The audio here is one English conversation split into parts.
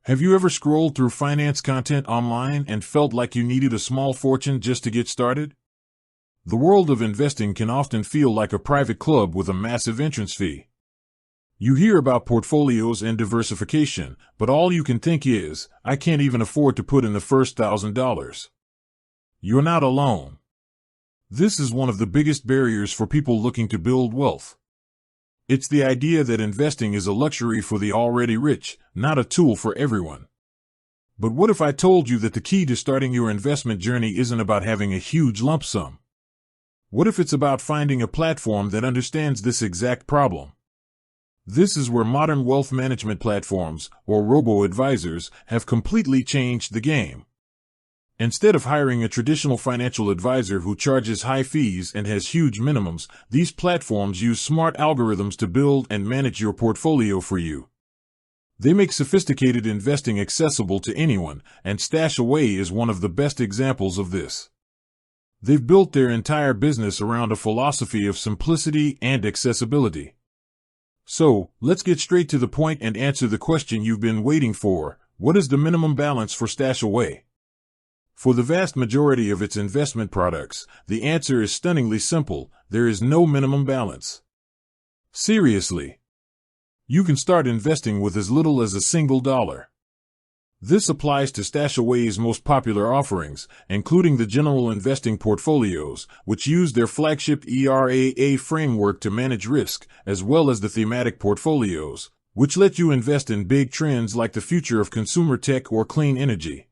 Have you ever scrolled through finance content online and felt like you needed a small fortune just to get started? The world of investing can often feel like a private club with a massive entrance fee. You hear about portfolios and diversification, but all you can think is, I can't even afford to put in the first $1,000. You're not alone. This is one of the biggest barriers for people looking to build wealth. It's the idea that investing is a luxury for the already rich, not a tool for everyone. But what if I told you that the key to starting your investment journey isn't about having a huge lump sum? What if it's about finding a platform that understands this exact problem? This is where modern wealth management platforms, or robo-advisors, have completely changed the game. Instead of hiring a traditional financial advisor who charges high fees and has huge minimums, these platforms use smart algorithms to build and manage your portfolio for you. They make sophisticated investing accessible to anyone, and StashAway is one of the best examples of this. They've built their entire business around a philosophy of simplicity and accessibility. So, let's get straight to the point and answer the question you've been waiting for: what is the minimum balance for StashAway? For the vast majority of its investment products, the answer is stunningly simple: there is no minimum balance. Seriously. You can start investing with as little as $1. This applies to StashAway's most popular offerings, including the general investing portfolios, which use their flagship ERAA framework to manage risk, as well as the thematic portfolios, which let you invest in big trends like the future of consumer tech or clean energy.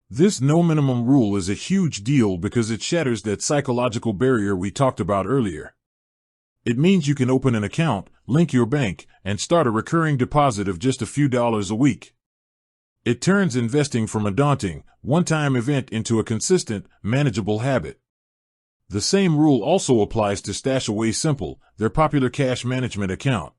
This no minimum rule is a huge deal because it shatters that psychological barrier we talked about earlier. It means you can open an account, link your bank, and start a recurring deposit of just a few dollars a week. It turns investing from a daunting, one-time event into a consistent, manageable habit. The same rule also applies to StashAway Simple, their popular cash management account.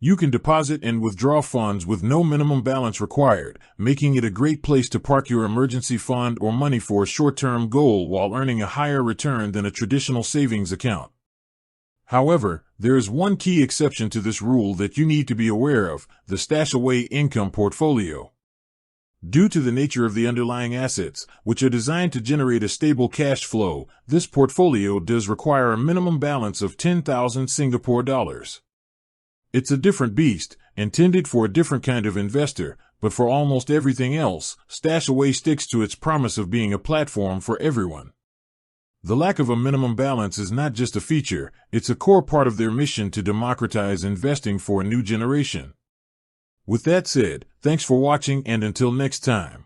You can deposit and withdraw funds with no minimum balance required, making it a great place to park your emergency fund or money for a short-term goal while earning a higher return than a traditional savings account. However, there is one key exception to this rule that you need to be aware of: the StashAway income portfolio. Due to the nature of the underlying assets, which are designed to generate a stable cash flow, this portfolio does require a minimum balance of 10,000 Singapore dollars. It's a different beast, intended for a different kind of investor, but for almost everything else, StashAway sticks to its promise of being a platform for everyone. The lack of a minimum balance is not just a feature, it's a core part of their mission to democratize investing for a new generation. With that said, thanks for watching, and until next time.